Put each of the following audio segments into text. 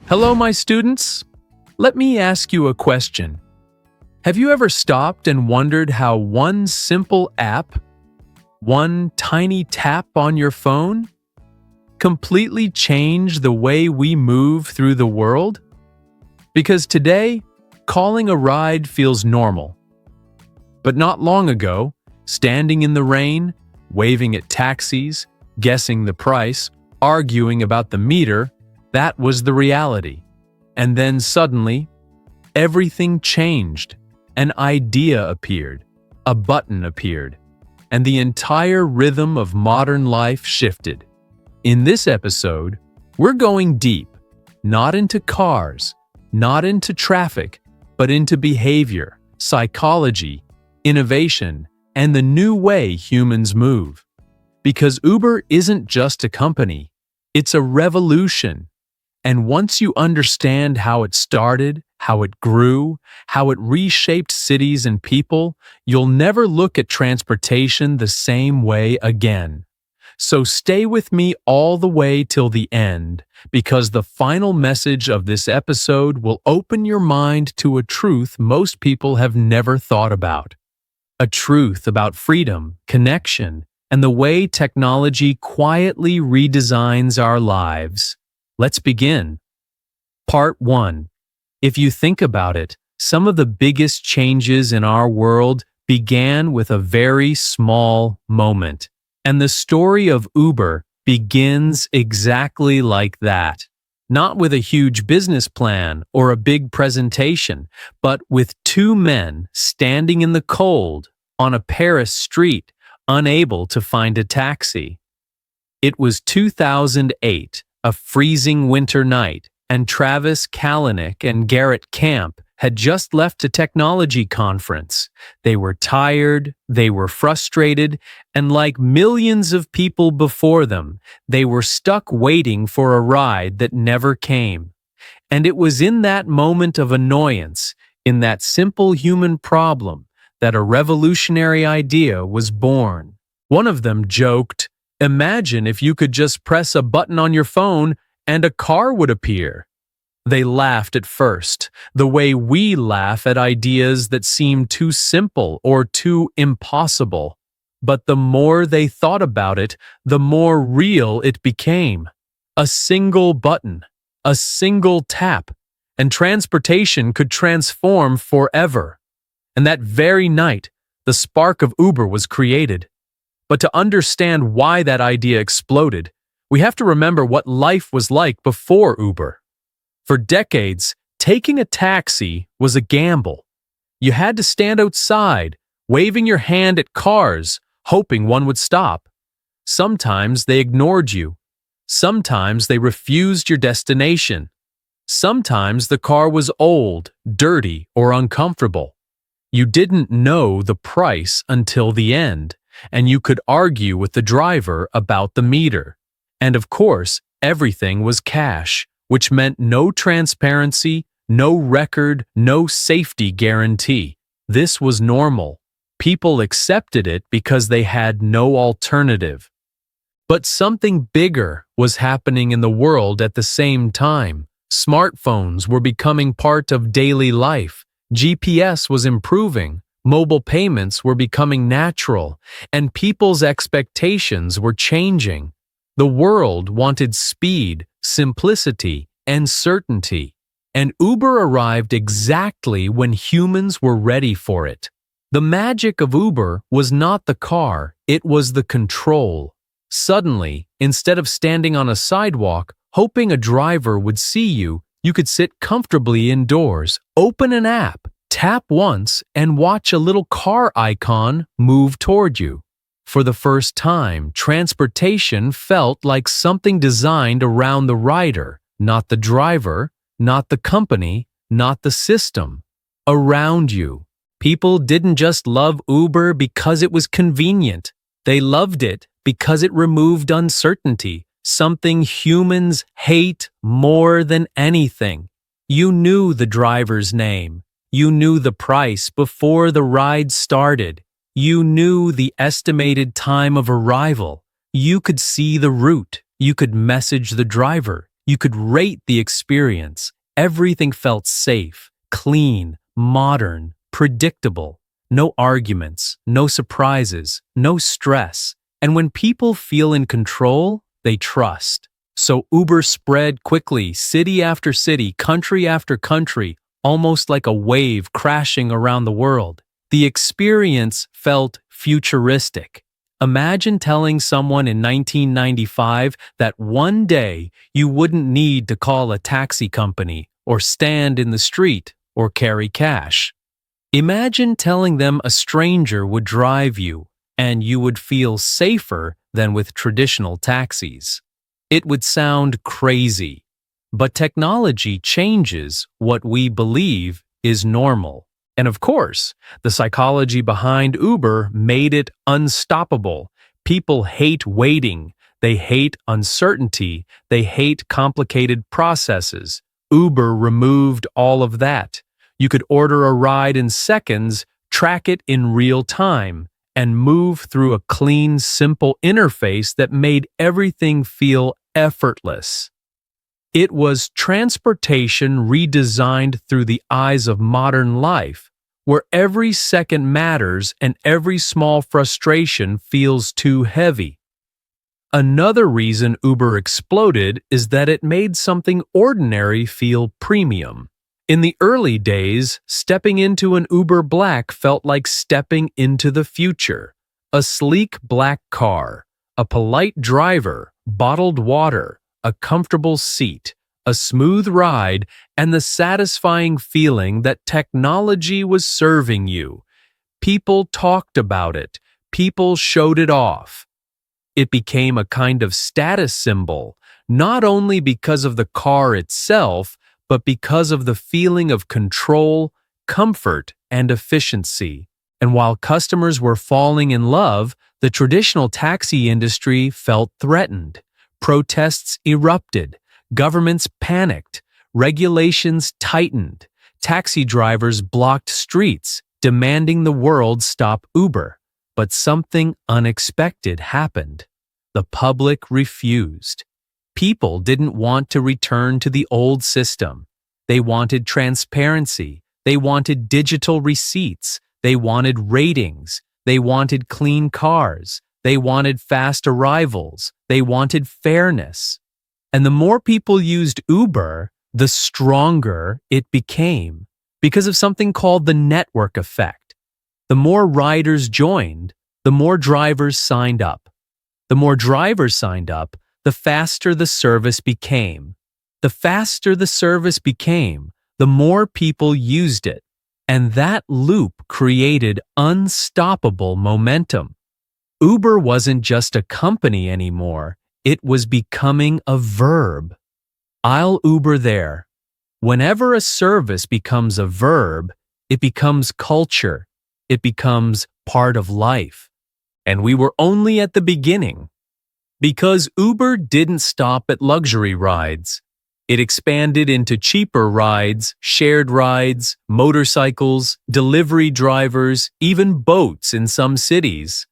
Hello, my students. Let me ask you a question. Have you ever stopped and wondered how one simple app, one tiny tap on your phone, completely changed the way we move through the world? Because today, calling a ride feels normal. But not long ago, standing in the rain, waving at taxis, guessing the price, arguing about the meter, that was the reality. And then suddenly, everything changed. An idea appeared, a button appeared, and the entire rhythm of modern life shifted. In this episode, we're going deep, not into cars, not into traffic, but into behavior, psychology, innovation, and the new way humans move. Because Uber isn't just a company, it's a revolution. And once you understand how it started, how it grew, how it reshaped cities and people, you'll never look at transportation the same way again. So stay with me all the way till the end, because the final message of this episode will open your mind to a truth most people have never thought about. A truth about freedom, connection, and the way technology quietly redesigns our lives. Let's begin. Part 1. If you think about it, some of the biggest changes in our world began with a very small moment. And the story of Uber begins exactly like that. Not with a huge business plan or a big presentation, but with two men standing in the cold on a Paris street, unable to find a taxi. It was 2008. A freezing winter night, and Travis Kalanick and Garrett Camp had just left a technology conference. They were tired, they were frustrated, and like millions of people before them, they were stuck waiting for a ride that never came. And it was in that moment of annoyance, in that simple human problem, that a revolutionary idea was born. One of them joked, "Imagine if you could just press a button on your phone and a car would appear." They laughed at first, the way we laugh at ideas that seem too simple or too impossible. But the more they thought about it, the more real it became. A single button, a single tap, and transportation could transform forever. And that very night, the spark of Uber was created. But to understand why that idea exploded, we have to remember what life was like before Uber. For decades, taking a taxi was a gamble. You had to stand outside, waving your hand at cars, hoping one would stop. Sometimes they ignored you. Sometimes they refused your destination. Sometimes the car was old, dirty, or uncomfortable. You didn't know the price until the end, and you could argue with the driver about the meter. And of course, everything was cash, which meant no transparency, no record, no safety guarantee. This was normal. People accepted it because they had no alternative. But something bigger was happening in the world at the same time. Smartphones were becoming part of daily life. GPS was improving. Mobile payments were becoming natural, and people's expectations were changing. The world wanted speed, simplicity, and certainty, and Uber arrived exactly when humans were ready for it. The magic of Uber was not the car, it was the control. Suddenly, instead of standing on a sidewalk, hoping a driver would see you, you could sit comfortably indoors, open an app, tap once, and watch a little car icon move toward you. For the first time, transportation felt like something designed around the rider, not the driver, not the company, not the system. Around you. People didn't just love Uber because it was convenient. They loved it because it removed uncertainty, something humans hate more than anything. You knew the driver's name. You knew the price before the ride started. You knew the estimated time of arrival. You could see the route. You could message the driver. You could rate the experience. Everything felt safe, clean, modern, predictable. No arguments, no surprises, no stress. And when people feel in control, they trust. So Uber spread quickly, city after city, country after country, almost like a wave crashing around the world. The experience felt futuristic. Imagine telling someone in 1995 that one day you wouldn't need to call a taxi company or stand in the street or carry cash. Imagine telling them a stranger would drive you and you would feel safer than with traditional taxis. It would sound crazy, but technology changes what we believe is normal. And of course, the psychology behind Uber made it unstoppable. People hate waiting. They hate uncertainty. They hate complicated processes. Uber removed all of that. You could order a ride in seconds, track it in real time, and move through a clean, simple interface that made everything feel effortless. It was transportation redesigned through the eyes of modern life, where every second matters and every small frustration feels too heavy. Another reason Uber exploded is that it made something ordinary feel premium. In the early days, stepping into an Uber Black felt like stepping into the future. A sleek black car, a polite driver, bottled water, a comfortable seat, a smooth ride, and the satisfying feeling that technology was serving you. People talked about it. People showed it off. It became a kind of status symbol, not only because of the car itself, but because of the feeling of control, comfort, and efficiency. And while customers were falling in love, the traditional taxi industry felt threatened. Protests erupted. Governments panicked. Regulations tightened. Taxi drivers blocked streets, demanding the world stop Uber. But something unexpected happened. The public refused. People didn't want to return to the old system. They wanted transparency. They wanted digital receipts. They wanted ratings. They wanted clean cars. They wanted fast arrivals. They wanted fairness. And the more people used Uber, the stronger it became because of something called the network effect. The more riders joined, the more drivers signed up. The more drivers signed up, the faster the service became. The faster the service became, the more people used it. And that loop created unstoppable momentum. Uber wasn't just a company anymore. It was becoming a verb. I'll Uber there. Whenever a service becomes a verb, it becomes culture. It becomes part of life. And we were only at the beginning. Because Uber didn't stop at luxury rides. It expanded into cheaper rides, shared rides, motorcycles, delivery drivers, even boats in some cities.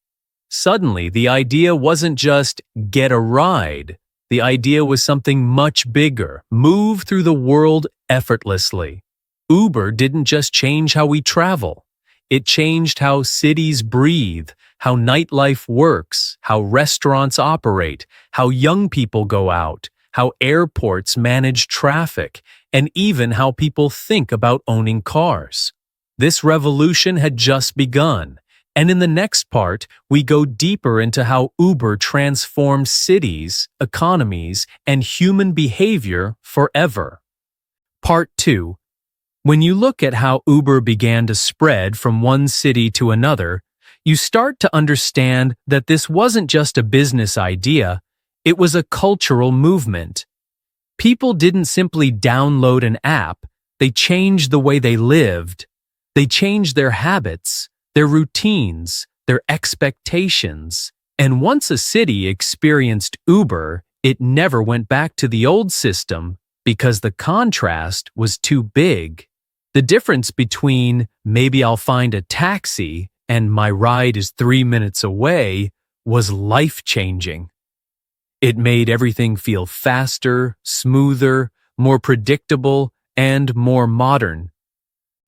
Suddenly, the idea wasn't just get a ride. The idea was something much bigger, move through the world effortlessly. Uber didn't just change how we travel. It changed how cities breathe, how nightlife works, how restaurants operate, how young people go out, how airports manage traffic, and even how people think about owning cars. This revolution had just begun. And in the next part, we go deeper into how Uber transformed cities, economies, and human behavior forever. Part 2. When you look at how Uber began to spread from one city to another, you start to understand that this wasn't just a business idea, it was a cultural movement. People didn't simply download an app, they changed the way they lived. They changed their habits, their routines, their expectations. And once a city experienced Uber, it never went back to the old system because the contrast was too big. The difference between maybe I'll find a taxi and my ride is 3 minutes away was life-changing. It made everything feel faster, smoother, more predictable, and more modern.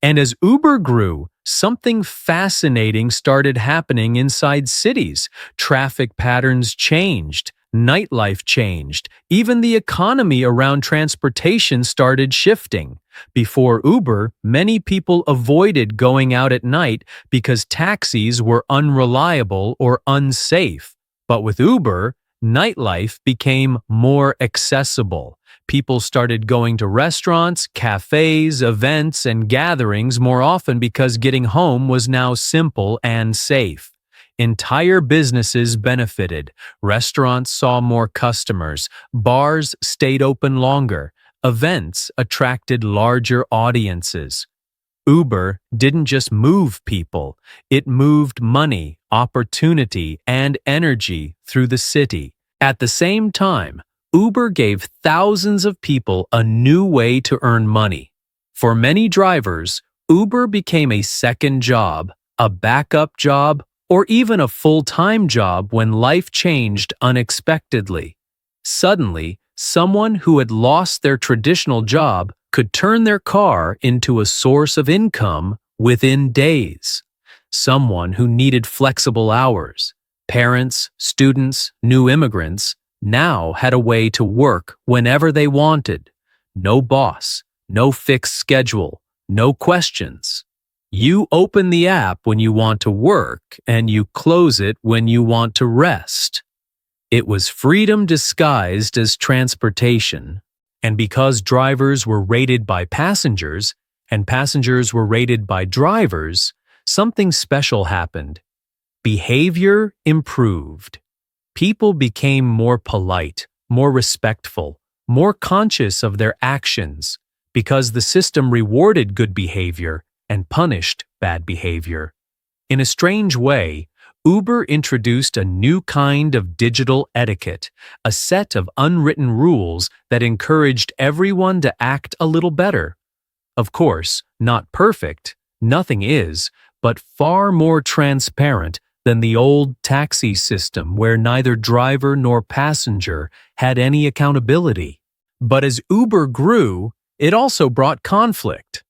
And as Uber grew, something fascinating started happening inside cities. Traffic patterns changed, nightlife changed, even the economy around transportation started shifting. Before Uber, many people avoided going out at night because taxis were unreliable or unsafe. But with Uber, nightlife became more accessible. People started going to restaurants, cafes, events, and gatherings more often because getting home was now simple and safe. Entire businesses benefited. Restaurants saw more customers. Bars stayed open longer. Events attracted larger audiences. Uber didn't just move people, it moved money, opportunity, and energy through the city. At the same time, Uber gave thousands of people a new way to earn money. For many drivers, Uber became a second job, a backup job, or even a full-time job when life changed unexpectedly. Suddenly, someone who had lost their traditional job could turn their car into a source of income within days. Someone who needed flexible hours, parents, students, new immigrants, now had a way to work whenever they wanted. No boss, no fixed schedule, no questions. You open the app when you want to work, and you close it when you want to rest. It was freedom disguised as transportation. And because drivers were rated by passengers, and passengers were rated by drivers, something special happened. Behavior improved. People became more polite, more respectful, more conscious of their actions, because the system rewarded good behavior and punished bad behavior. In a strange way, Uber introduced a new kind of digital etiquette, a set of unwritten rules that encouraged everyone to act a little better. Of course, not perfect, nothing is, but far more transparent than the old taxi system where neither driver nor passenger had any accountability. But as Uber grew, it also brought conflict.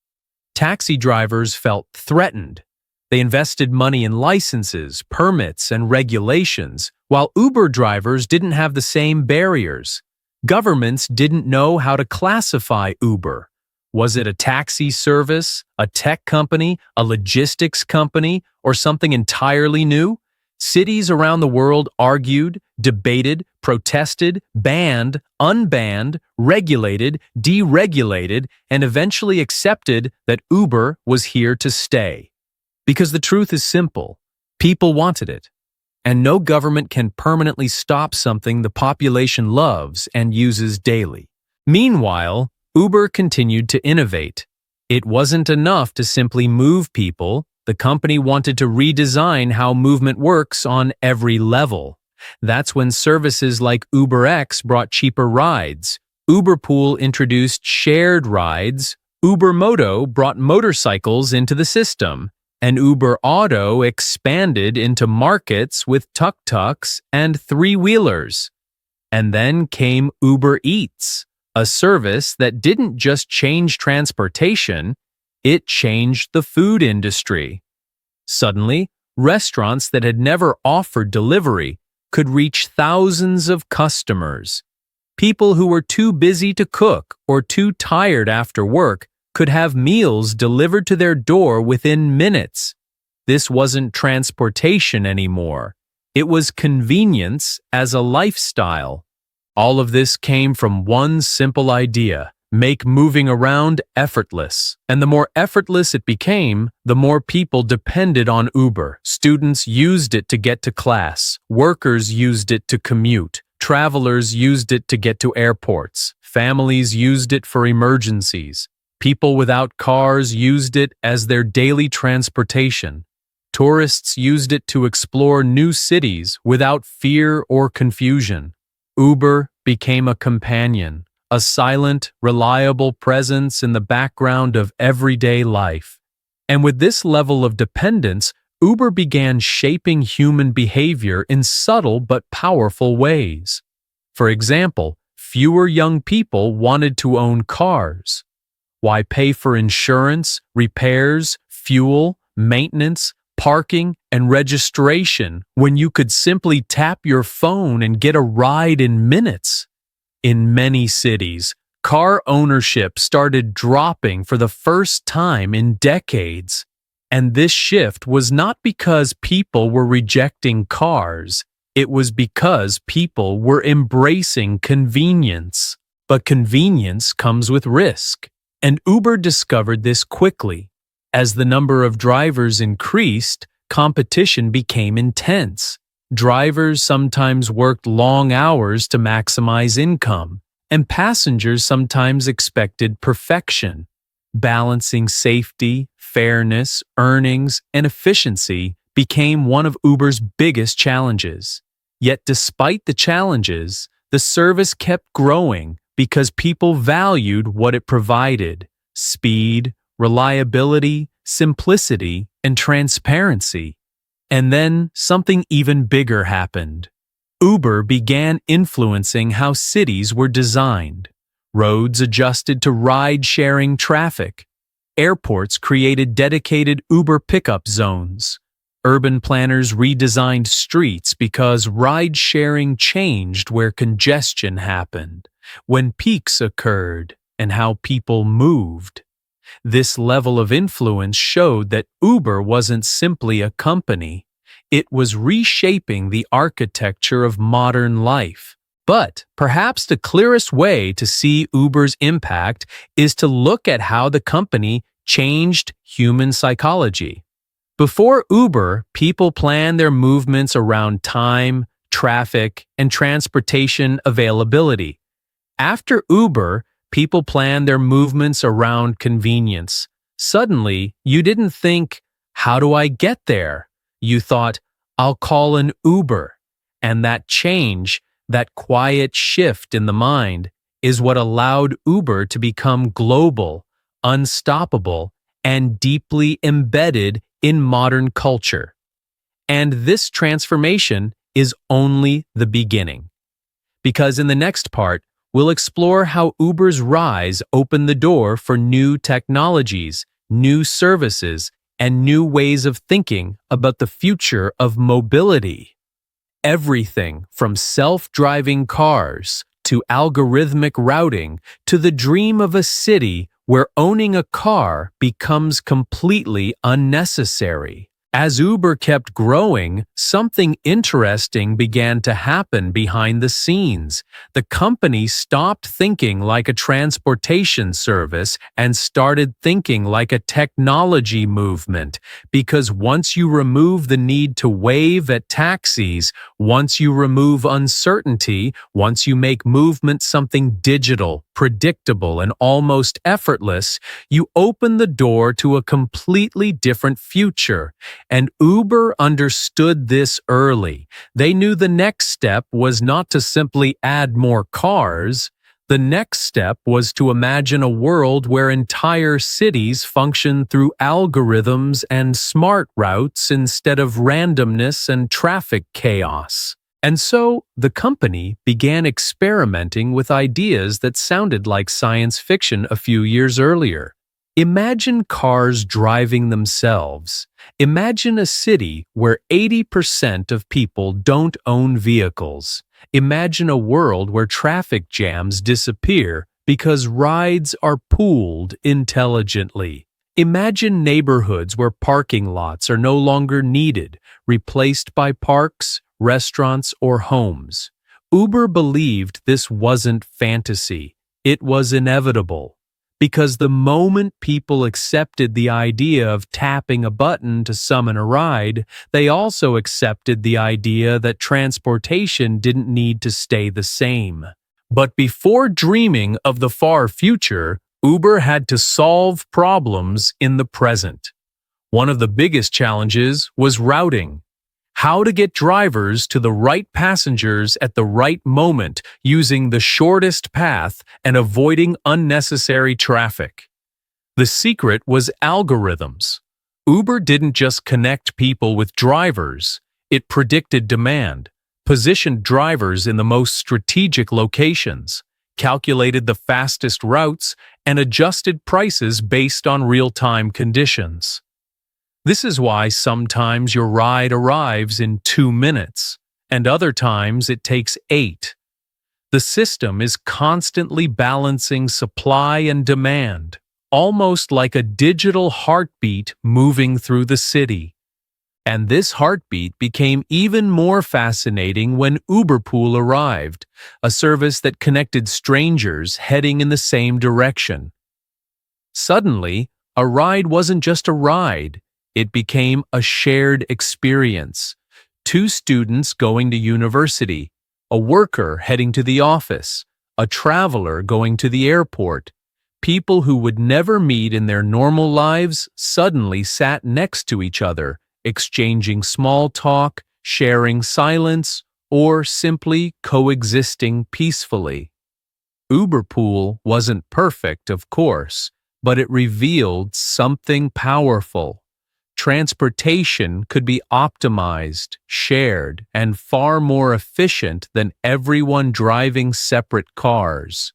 Taxi drivers felt threatened. They invested money in licenses, permits, and regulations, while Uber drivers didn't have the same barriers. Governments didn't know how to classify Uber. Was it a taxi service, a tech company, a logistics company, or something entirely new? Cities around the world argued, debated, protested, banned, unbanned, regulated, deregulated, and eventually accepted that Uber was here to stay. Because the truth is simple, people wanted it, and no government can permanently stop something the population loves and uses daily. Meanwhile, Uber continued to innovate. It wasn't enough to simply move people. The company wanted to redesign how movement works on every level. That's when services like UberX brought cheaper rides. Uberpool introduced shared rides. Ubermoto brought motorcycles into the system. And Uber Auto expanded into markets with tuk-tuks and three-wheelers. And then came Uber Eats, a service that didn't just change transportation, it changed the food industry. Suddenly, restaurants that had never offered delivery could reach thousands of customers. People who were too busy to cook or too tired after work could have meals delivered to their door within minutes. This wasn't transportation anymore. It was convenience as a lifestyle. All of this came from one simple idea: make moving around effortless. And the more effortless it became, the more people depended on Uber. Students used it to get to class. Workers used it to commute. Travelers used it to get to airports. Families used it for emergencies. People without cars used it as their daily transportation. Tourists used it to explore new cities without fear or confusion. Uber became a companion, a silent, reliable presence in the background of everyday life. And with this level of dependence, Uber began shaping human behavior in subtle but powerful ways. For example, fewer young people wanted to own cars. Why pay for insurance, repairs, fuel, maintenance, parking, and registration when you could simply tap your phone and get a ride in minutes? In many cities, car ownership started dropping for the first time in decades. And this shift was not because people were rejecting cars, it was because people were embracing convenience. But convenience comes with risk. And Uber discovered this quickly. As the number of drivers increased, competition became intense. Drivers sometimes worked long hours to maximize income, and passengers sometimes expected perfection. Balancing safety, fairness, earnings, and efficiency became one of Uber's biggest challenges. Yet despite the challenges, the service kept growing because people valued what it provided: speed, reliability, simplicity, and transparency. And then something even bigger happened. Uber began influencing how cities were designed. Roads adjusted to ride-sharing traffic. Airports created dedicated Uber pickup zones. Urban planners redesigned streets because ride-sharing changed where congestion happened, when peaks occurred, and how people moved. This level of influence showed that Uber wasn't simply a company. It was reshaping the architecture of modern life. But perhaps the clearest way to see Uber's impact is to look at how the company changed human psychology. Before Uber, people planned their movements around time, traffic, and transportation availability. After Uber, people planned their movements around convenience. Suddenly, you didn't think, "How do I get there?" You thought, "I'll call an Uber." And that change, that quiet shift in the mind, is what allowed Uber to become global, unstoppable, and deeply embedded in modern culture. And this transformation is only the beginning. Because in the next part, we'll explore how Uber's rise opened the door for new technologies, new services, and new ways of thinking about the future of mobility. Everything from self-driving cars to algorithmic routing to the dream of a city where owning a car becomes completely unnecessary. As Uber kept growing, something interesting began to happen behind the scenes. The company stopped thinking like a transportation service and started thinking like a technology movement. Because once you remove the need to wave at taxis, once you remove uncertainty, once you make movement something digital, predictable, and almost effortless, you open the door to a completely different future. And Uber understood this early. They knew the next step was not to simply add more cars. The next step was to imagine a world where entire cities function through algorithms and smart routes instead of randomness and traffic chaos. And so, the company began experimenting with ideas that sounded like science fiction a few years earlier. Imagine cars driving themselves. Imagine a city where 80% of people don't own vehicles. Imagine a world where traffic jams disappear because rides are pooled intelligently. Imagine neighborhoods where parking lots are no longer needed, replaced by parks, restaurants, or homes. Uber believed this wasn't fantasy. It was inevitable. Because the moment people accepted the idea of tapping a button to summon a ride, they also accepted the idea that transportation didn't need to stay the same. But before dreaming of the far future, Uber had to solve problems in the present. One of the biggest challenges was routing. How to get drivers to the right passengers at the right moment using the shortest path and avoiding unnecessary traffic. The secret was algorithms. Uber didn't just connect people with drivers, it predicted demand. positioned drivers in the most strategic locations, calculated the fastest routes, and adjusted prices based on real-time conditions. This is why sometimes your ride arrives in 2 minutes, and other times it takes 8. The system is constantly balancing supply and demand, almost like a digital heartbeat moving through the city. And this heartbeat became even more fascinating when Uberpool arrived, a service that connected strangers heading in the same direction. Suddenly, a ride wasn't just a ride, it became a shared experience. 2 students going to university, a worker heading to the office, a traveler going to the airport. People who would never meet in their normal lives suddenly sat next to each other, exchanging small talk, sharing silence, or simply coexisting peacefully. Uberpool wasn't perfect, of course, but it revealed something powerful. Transportation could be optimized, shared, and far more efficient than everyone driving separate cars.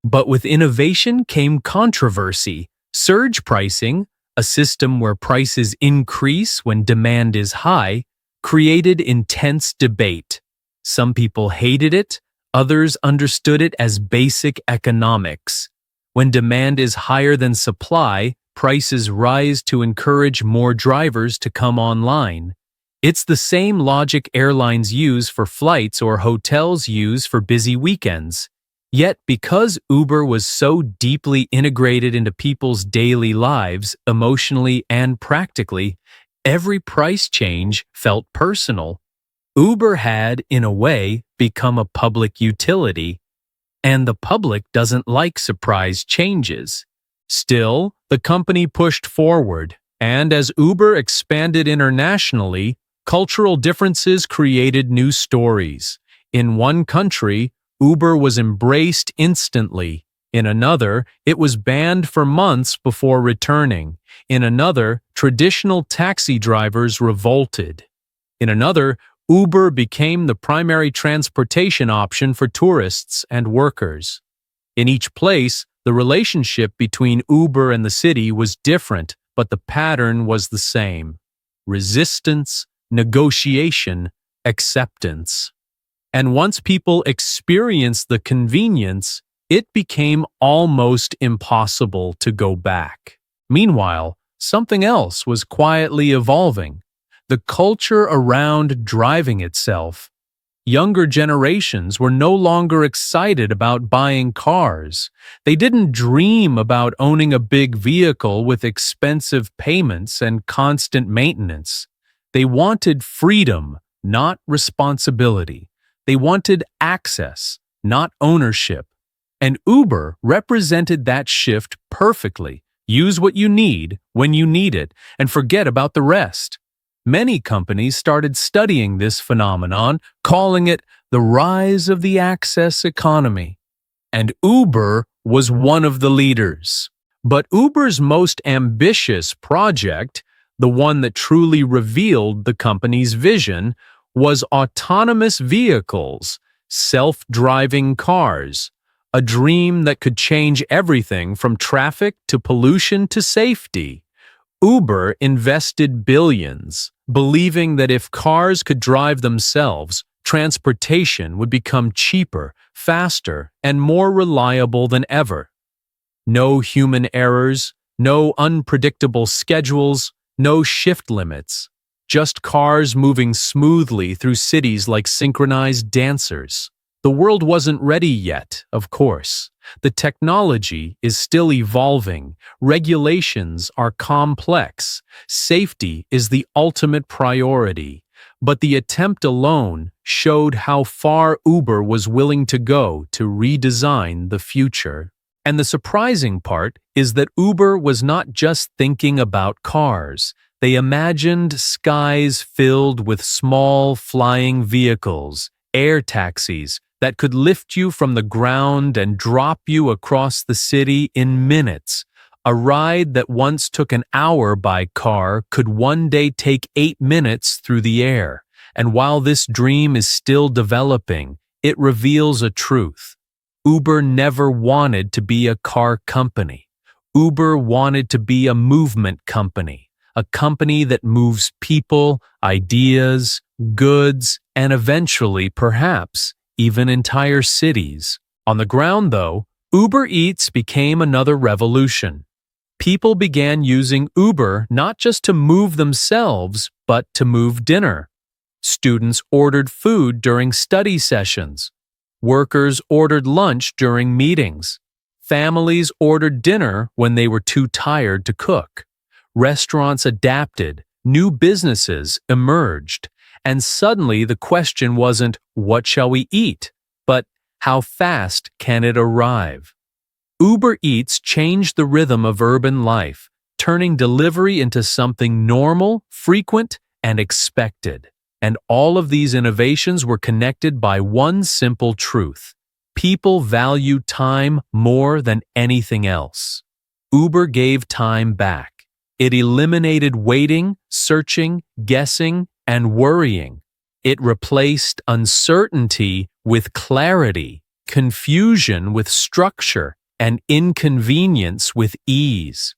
But with innovation came controversy. Surge pricing, a system where prices increase when demand is high, created intense debate. Some people hated it, others understood it as basic economics. When demand is higher than supply, prices rise to encourage more drivers to come online. It's the same logic airlines use for flights or hotels use for busy weekends. Yet, because Uber was so deeply integrated into people's daily lives, emotionally and practically, every price change felt personal. Uber had, in a way, become a public utility, and the public doesn't like surprise changes. Still, the company pushed forward, and as Uber expanded internationally, cultural differences created new stories. In one country, Uber was embraced instantly. In another, it was banned for months before returning. In another, traditional taxi drivers revolted. In another, Uber became the primary transportation option for tourists and workers. In each place, the relationship between Uber and the city was different, but the pattern was the same: resistance, negotiation, acceptance. And once people experienced the convenience, it became almost impossible to go back. Meanwhile, something else was quietly evolving: the culture around driving itself. Younger generations were no longer excited about buying cars. They didn't dream about owning a big vehicle with expensive payments and constant maintenance. They wanted freedom, not responsibility. They wanted access, not ownership. And Uber represented that shift perfectly. Use what you need when you need it, and forget about the rest. Many companies started studying this phenomenon, calling it the rise of the access economy. And Uber was one of the leaders. But Uber's most ambitious project, the one that truly revealed the company's vision, was autonomous vehicles, self-driving cars, a dream that could change everything from traffic to pollution to safety. Uber invested billions, believing that if cars could drive themselves, transportation would become cheaper, faster, and more reliable than ever. No human errors, no unpredictable schedules, no shift limits. Just cars moving smoothly through cities like synchronized dancers. The world wasn't ready yet, of course. The technology is still evolving. Regulations are complex. Safety is the ultimate priority. But the attempt alone showed how far Uber was willing to go to redesign the future. And the surprising part is that Uber was not just thinking about cars. They imagined skies filled with small flying vehicles, air taxis, that could lift you from the ground and drop you across the city in minutes. A ride that once took an hour by car could one day take 8 minutes through the air. And while this dream is still developing, it reveals a truth. Uber never wanted to be a car company. Uber wanted to be a movement company, a company that moves people, ideas, goods, and eventually, perhaps, even entire cities. On the ground, though, Uber Eats became another revolution. People began using Uber not just to move themselves, but to move dinner. Students ordered food during study sessions. Workers ordered lunch during meetings. Families ordered dinner when they were too tired to cook. Restaurants adapted, new businesses emerged, and suddenly the question wasn't, "What shall we eat?" but "How fast can it arrive?" Uber Eats changed the rhythm of urban life, turning delivery into something normal, frequent, and expected. And all of these innovations were connected by one simple truth. People value time more than anything else. Uber gave time back. It eliminated waiting, searching, guessing, and worrying. It replaced uncertainty with clarity, confusion with structure, and inconvenience with ease.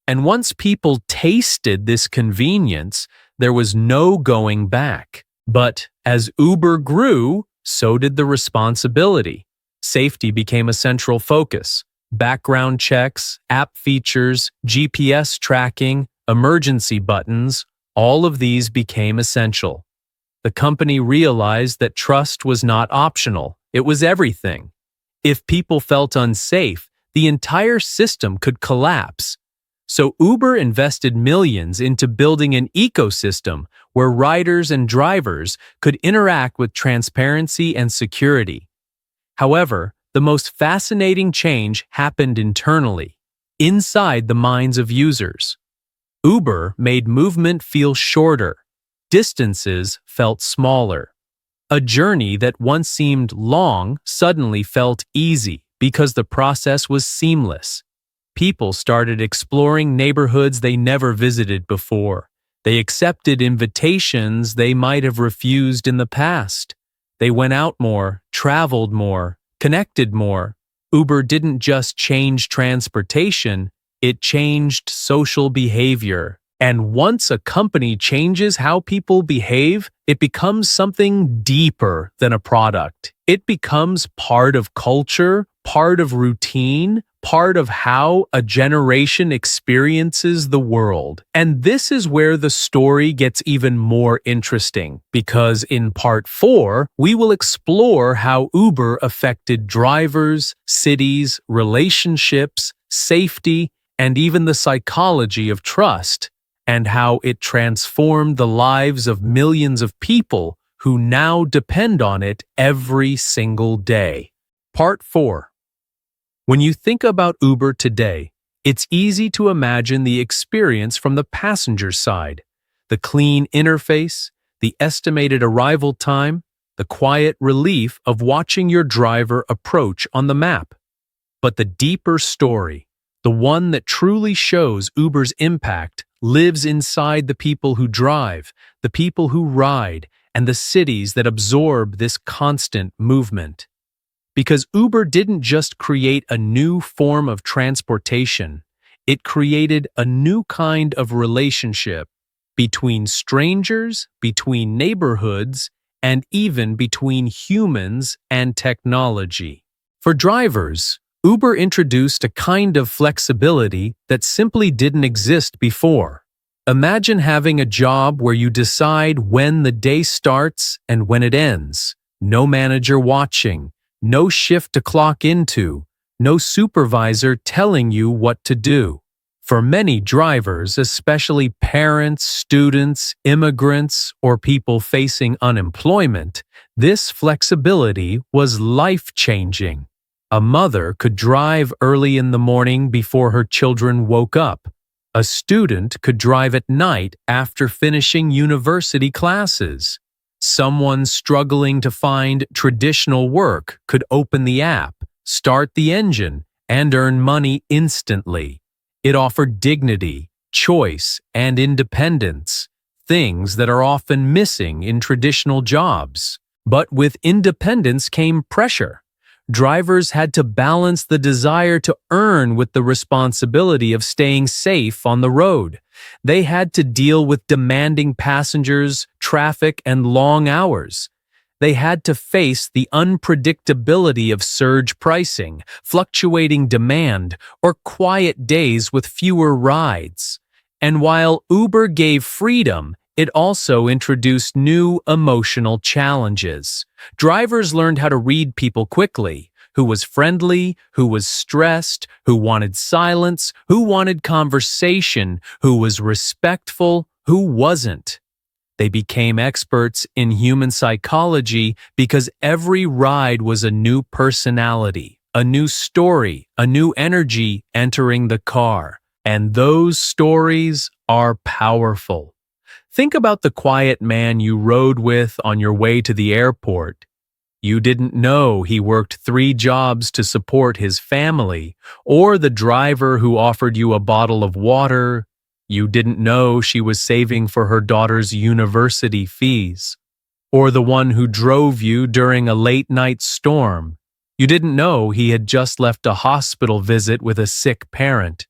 And once people tasted this convenience, there was no going back. But as Uber grew, so did the responsibility. Safety became a central focus. Background checks, app features, GPS tracking, emergency buttons, all of these became essential. The company realized that trust was not optional, it was everything. If people felt unsafe, the entire system could collapse. So Uber invested millions into building an ecosystem where riders and drivers could interact with transparency and security. However, the most fascinating change happened internally, inside the minds of users. Uber made movement feel shorter. Distances felt smaller. A journey that once seemed long suddenly felt easy because the process was seamless. People started exploring neighborhoods they never visited before. They accepted invitations they might have refused in the past. They went out more, traveled more, connected more. Uber didn't just change transportation, it changed social behavior. And once a company changes how people behave, it becomes something deeper than a product. It becomes part of culture, part of routine, part of how a generation experiences the world. And this is where the story gets even more interesting, because in part 4, we will explore how Uber affected drivers, cities, relationships, safety, and even the psychology of trust, and how it transformed the lives of millions of people who now depend on it every single day. Part 4. When you think about Uber today, it's easy to imagine the experience from the passenger side. The clean interface, the estimated arrival time, the quiet relief of watching your driver approach on the map. But the deeper story, the one that truly shows Uber's impact, lives inside the people who drive, the people who ride, and the cities that absorb this constant movement. Because Uber didn't just create a new form of transportation, it created a new kind of relationship between strangers, between neighborhoods, and even between humans and technology. For drivers, Uber introduced a kind of flexibility that simply didn't exist before. Imagine having a job where you decide when the day starts and when it ends. No manager watching, no shift to clock into, no supervisor telling you what to do. For many drivers, especially parents, students, immigrants, or people facing unemployment, this flexibility was life-changing. A mother could drive early in the morning before her children woke up. A student could drive at night after finishing university classes. Someone struggling to find traditional work could open the app, start the engine, and earn money instantly. It offered dignity, choice, and independence, things that are often missing in traditional jobs. But with independence came pressure. Drivers had to balance the desire to earn with the responsibility of staying safe on the road. They had to deal with demanding passengers, traffic, and long hours. They had to face the unpredictability of surge pricing, fluctuating demand, or quiet days with fewer rides. And while Uber gave freedom, it also introduced new emotional challenges. Drivers learned how to read people quickly: who was friendly, who was stressed, who wanted silence, who wanted conversation, who was respectful, who wasn't. They became experts in human psychology because every ride was a new personality, a new story, a new energy entering the car. And those stories are powerful. Think about the quiet man you rode with on your way to the airport. You didn't know he worked 3 jobs to support his family, or the driver who offered you a bottle of water. You didn't know she was saving for her daughter's university fees, or the one who drove you during a late-night storm. You didn't know he had just left a hospital visit with a sick parent.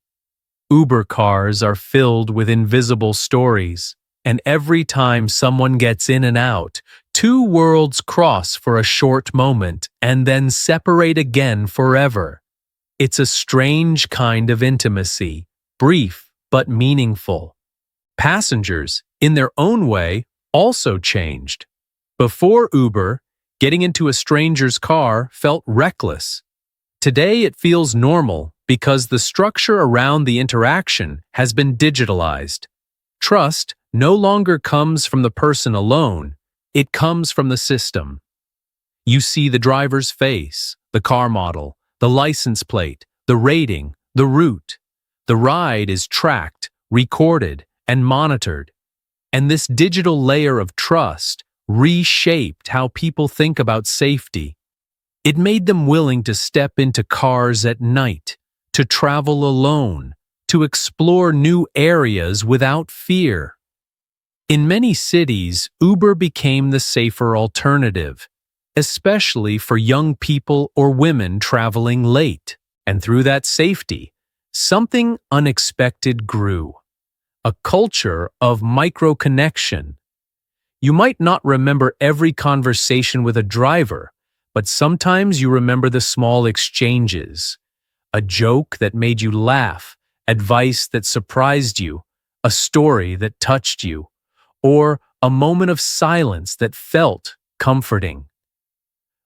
Uber cars are filled with invisible stories, and every time someone gets in and out, 2 worlds cross for a short moment and then separate again forever. It's a strange kind of intimacy, brief but meaningful. Passengers, in their own way, also changed. Before Uber, getting into a stranger's car felt reckless. Today it feels normal because the structure around the interaction has been digitalized. Trust no longer comes from the person alone, it comes from the system. You see the driver's face, the car model, the license plate, the rating, the route. The ride is tracked, recorded, and monitored. And this digital layer of trust reshaped how people think about safety. It made them willing to step into cars at night, to travel alone, to explore new areas without fear. In many cities, Uber became the safer alternative, especially for young people or women traveling late. And through that safety, something unexpected grew: a culture of micro-connection. You might not remember every conversation with a driver, but sometimes you remember the small exchanges. A joke that made you laugh, advice that surprised you, a story that touched you, or a moment of silence that felt comforting.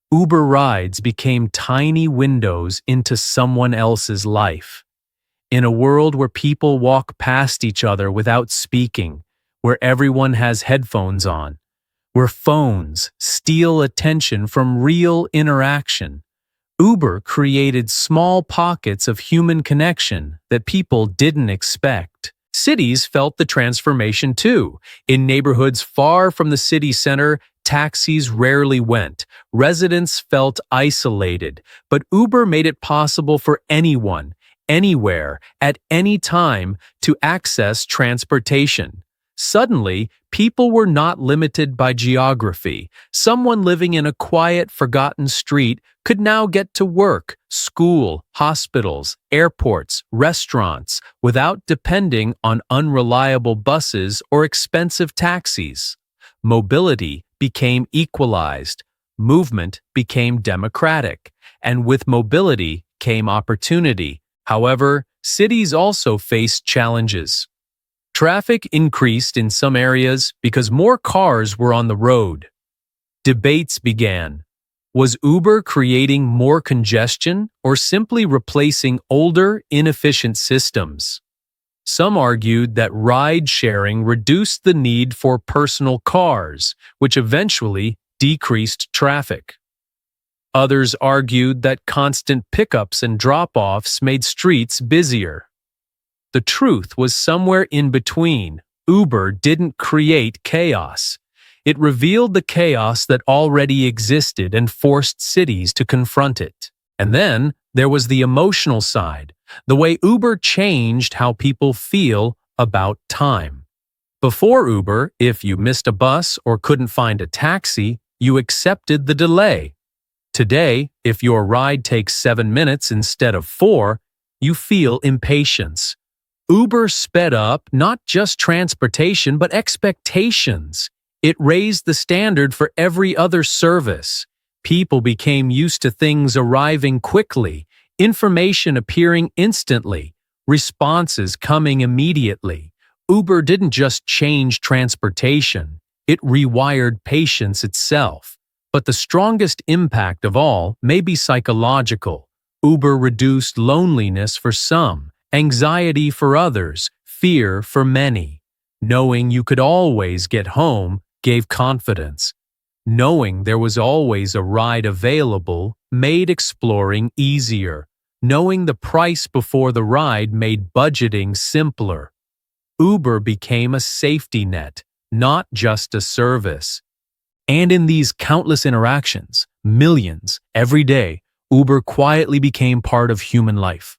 Uber rides became tiny windows into someone else's life. In a world where people walk past each other without speaking, where everyone has headphones on, where phones steal attention from real interaction, Uber created small pockets of human connection that people didn't expect. Cities felt the transformation too. In neighborhoods far from the city center, taxis rarely went. Residents felt isolated, but Uber made it possible for anyone, anywhere, at any time to access transportation. Suddenly, people were not limited by geography. Someone living in a quiet, forgotten street could now get to work, school, hospitals, airports, restaurants, without depending on unreliable buses or expensive taxis. Mobility became equalized. Movement became democratic. And with mobility came opportunity. However, cities also faced challenges. Traffic increased in some areas because more cars were on the road. Debates began. Was Uber creating more congestion or simply replacing older, inefficient systems? Some argued that ride-sharing reduced the need for personal cars, which eventually decreased traffic. Others argued that constant pickups and drop-offs made streets busier. The truth was somewhere in between. Uber didn't create chaos. It revealed the chaos that already existed and forced cities to confront it. And then there was the emotional side, the way Uber changed how people feel about time. Before Uber, if you missed a bus or couldn't find a taxi, you accepted the delay. Today, if your ride takes 7 minutes instead of 4, you feel impatience. Uber sped up not just transportation but expectations. It raised the standard for every other service. People became used to things arriving quickly, information appearing instantly, responses coming immediately. Uber didn't just change transportation, it rewired patience itself. But the strongest impact of all may be psychological. Uber reduced loneliness for some, anxiety for others, fear for many. Knowing you could always get home gave confidence. Knowing there was always a ride available made exploring easier. Knowing the price before the ride made budgeting simpler. Uber became a safety net, not just a service. And in these countless interactions, millions, every day, Uber quietly became part of human life.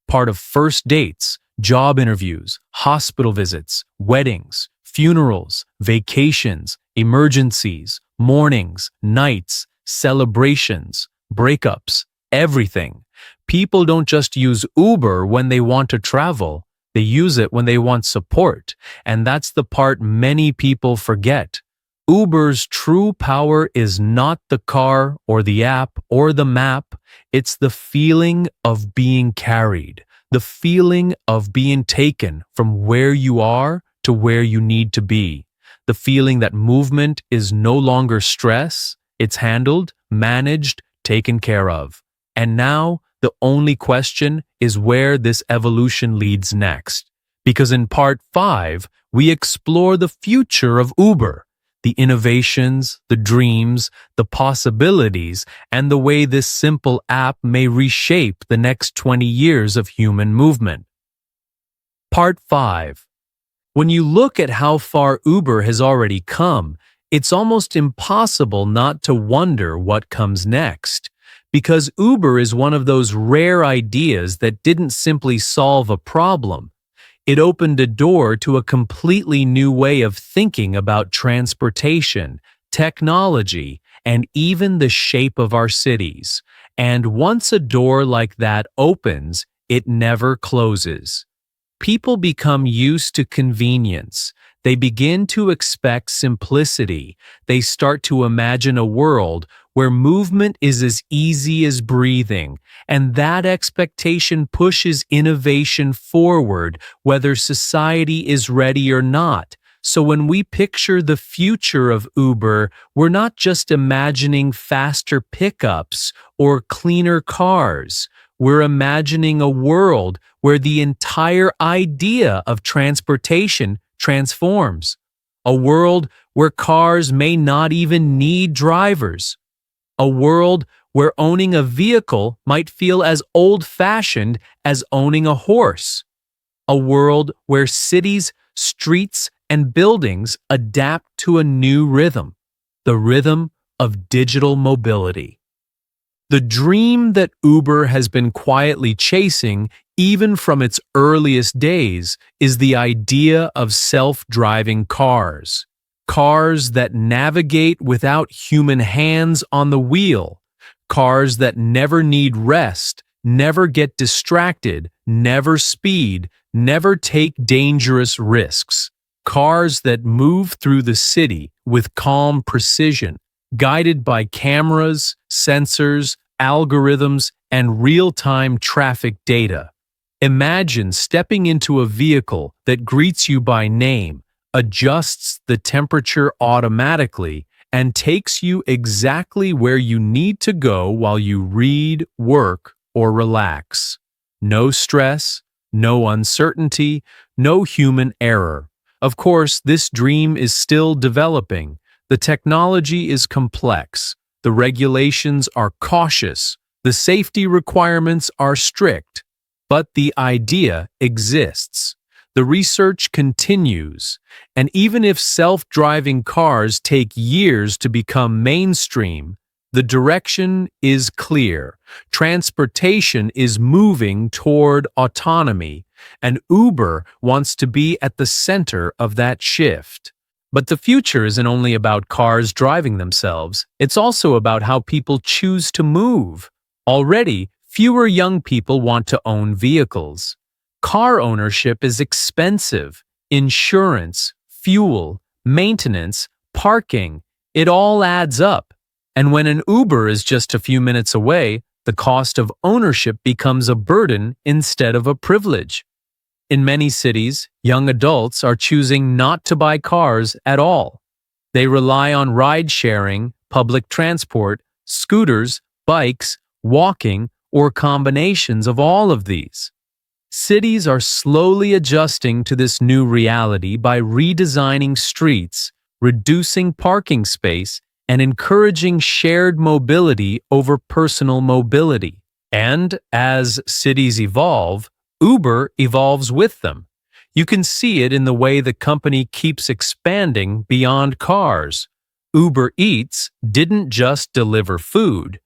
Part of first dates, job interviews, hospital visits, weddings, funerals, vacations, emergencies, mornings, nights, celebrations, breakups, everything. People don't just use Uber when they want to travel. They use it when they want support, and that's the part many people forget. Uber's true power is not the car or the app or the map, it's the feeling of being carried, the feeling of being taken from where you are to where you need to be, the feeling that movement is no longer stress, it's handled, managed, taken care of. And now, the only question is where this evolution leads next. Because in part 5, we explore the future of Uber, the innovations, the dreams, the possibilities, and the way this simple app may reshape the next 20 years of human movement. Part 5. When you look at how far Uber has already come, it's almost impossible not to wonder what comes next. Because Uber is one of those rare ideas that didn't simply solve a problem. It opened a door to a completely new way of thinking about transportation, technology, and even the shape of our cities. And once a door like that opens, it never closes. People become used to convenience. They begin to expect simplicity. They start to imagine a world where movement is as easy as breathing, and that expectation pushes innovation forward, whether society is ready or not. So when we picture the future of Uber, we're not just imagining faster pickups or cleaner cars. We're imagining a world where the entire idea of transportation transforms. A world where cars may not even need drivers. A world where owning a vehicle might feel as old-fashioned as owning a horse. A world where cities, streets, and buildings adapt to a new rhythm, the rhythm of digital mobility. The dream that Uber has been quietly chasing, even from its earliest days, is the idea of self-driving cars. Cars that navigate without human hands on the wheel. Cars that never need rest, never get distracted, never speed, never take dangerous risks. Cars that move through the city with calm precision, guided by cameras, sensors, algorithms, and real-time traffic data. Imagine stepping into a vehicle that greets you by name, adjusts the temperature automatically, and takes you exactly where you need to go while you read, work, or relax. No stress, no uncertainty, no human error. Of course, this dream is still developing. The technology is complex. The regulations are cautious. The safety requirements are strict. But the idea exists. The research continues, and even if self-driving cars take years to become mainstream, the direction is clear. Transportation is moving toward autonomy, and Uber wants to be at the center of that shift. But the future isn't only about cars driving themselves, it's also about how people choose to move. Already, fewer young people want to own vehicles. Car ownership is expensive. Insurance, fuel, maintenance, parking, it all adds up. And when an Uber is just a few minutes away, the cost of ownership becomes a burden instead of a privilege. In many cities, young adults are choosing not to buy cars at all. They rely on ride-sharing, public transport, scooters, bikes, walking, or combinations of all of these. Cities are slowly adjusting to this new reality by redesigning streets, reducing parking space, and encouraging shared mobility over personal mobility. And as cities evolve, Uber evolves with them. You can see it in the way the company keeps expanding beyond cars. Uber Eats didn't just deliver food.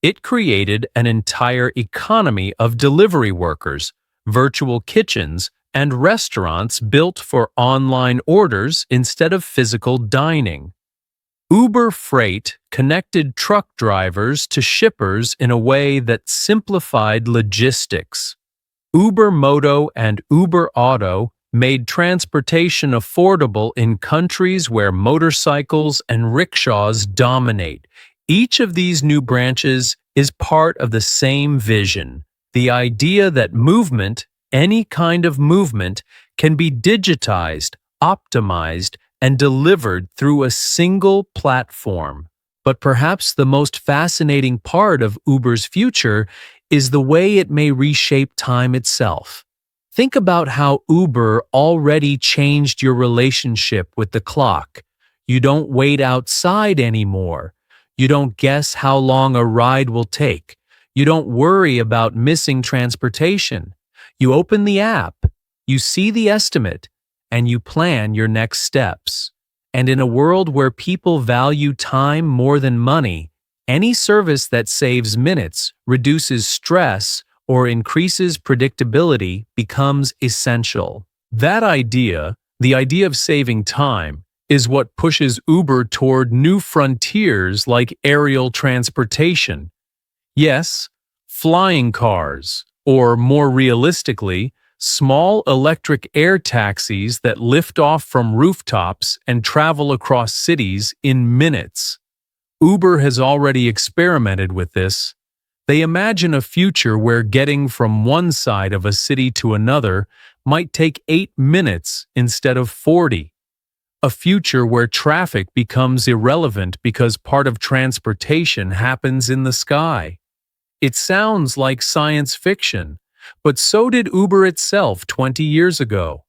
It created an entire economy of delivery workers, virtual kitchens, and restaurants built for online orders instead of physical dining. Uber Freight connected truck drivers to shippers in a way that simplified logistics. Uber Moto and Uber Auto made transportation affordable in countries where motorcycles and rickshaws dominate. Each of these new branches is part of the same vision, the idea that movement, any kind of movement, can be digitized, optimized, and delivered through a single platform. But perhaps the most fascinating part of Uber's future is the way it may reshape time itself. Think about how Uber already changed your relationship with the clock. You don't wait outside anymore. You don't guess how long a ride will take. You don't worry about missing transportation. You open the app, you see the estimate, and you plan your next steps. And in a world where people value time more than money, any service that saves minutes, reduces stress, or increases predictability becomes essential. That idea, the idea of saving time, is what pushes Uber toward new frontiers like aerial transportation. Yes, flying cars, or more realistically, small electric air taxis that lift off from rooftops and travel across cities in minutes. Uber has already experimented with this. They imagine a future where getting from one side of a city to another might take 8 minutes instead of 40. A future where traffic becomes irrelevant because part of transportation happens in the sky. It sounds like science fiction, but so did Uber itself 20 years ago.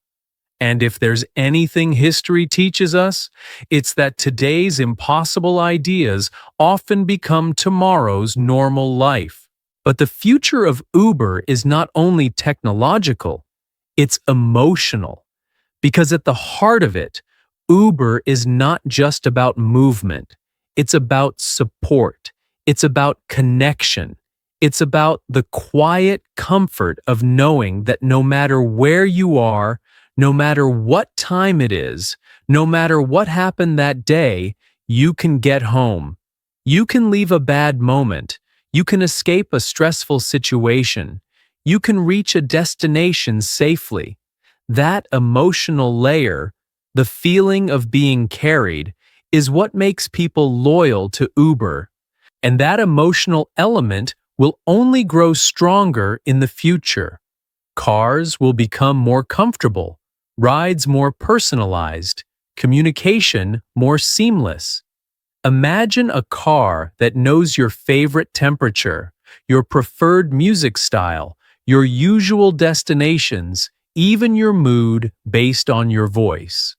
And if there's anything history teaches us, it's that today's impossible ideas often become tomorrow's normal life. But the future of Uber is not only technological, it's emotional. Because at the heart of it, Uber is not just about movement. It's about support. It's about connection. It's about the quiet comfort of knowing that no matter where you are, no matter what time it is, no matter what happened that day, you can get home. You can leave a bad moment. You can escape a stressful situation. You can reach a destination safely. That emotional layer, the feeling of being carried, is what makes people loyal to Uber. And that emotional element will only grow stronger in the future. Cars will become more comfortable, rides more personalized, communication more seamless. Imagine a car that knows your favorite temperature, your preferred music style, your usual destinations, even your mood based on your voice.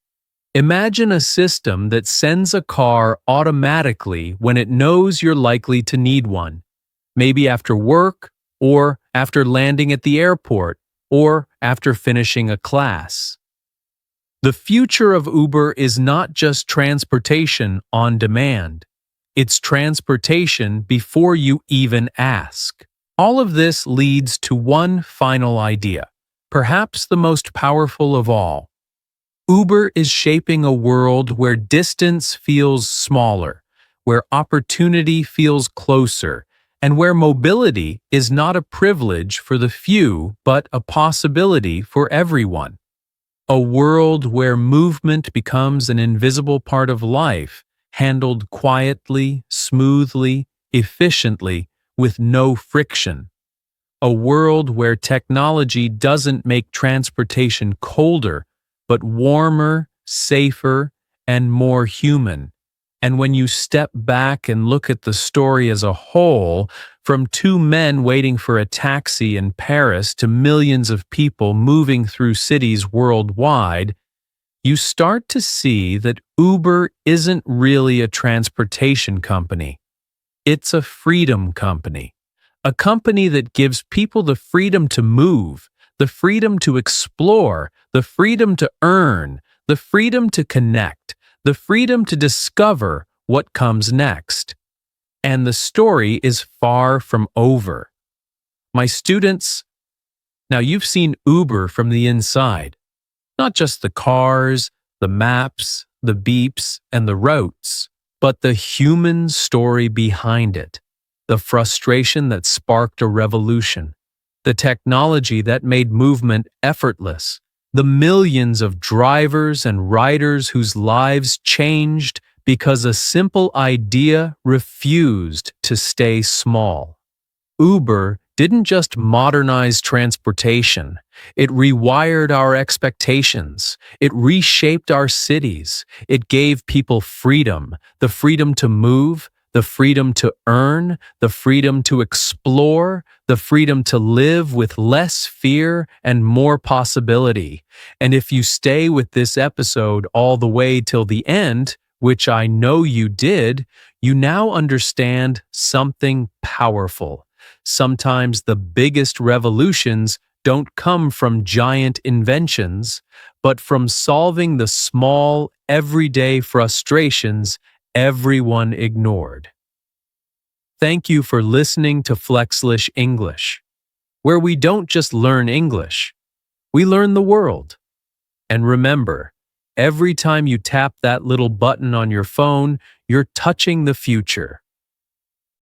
Imagine a system that sends a car automatically when it knows you're likely to need one. Maybe after work, or after landing at the airport, or after finishing a class. The future of Uber is not just transportation on demand. It's transportation before you even ask. All of this leads to one final idea. perhaps the most powerful of all. Uber is shaping a world where distance feels smaller, where opportunity feels closer, and where mobility is not a privilege for the few but a possibility for everyone. A world where movement becomes an invisible part of life, handled quietly, smoothly, efficiently, with no friction. A world where technology doesn't make transportation colder, but warmer, safer, and more human. And when you step back and look at the story as a whole, from two men waiting for a taxi in Paris to millions of people moving through cities worldwide, you start to see that Uber isn't really a transportation company. It's a freedom company. A company that gives people the freedom to move, the freedom to explore, the freedom to earn, the freedom to connect, the freedom to discover what comes next. And the story is far from over. My students, now you've seen Uber from the inside, not just the cars, the maps, the beeps, and the routes, but the human story behind it, the frustration that sparked a revolution, the technology that made movement effortless, the millions of drivers and riders whose lives changed because a simple idea refused to stay small. Uber didn't just modernize transportation, it rewired our expectations, it reshaped our cities, it gave people freedom, the freedom to move, the freedom to earn, the freedom to explore, the freedom to live with less fear and more possibility. And if you stay with this episode all the way till the end, which I know you did, you now understand something powerful. Sometimes the biggest revolutions don't come from giant inventions, but from solving the small, everyday frustrations everyone ignored. Thank you for listening to Flexlish English, where we don't just learn English, we learn the world. And remember, every time you tap that little button on your phone, you're touching the future.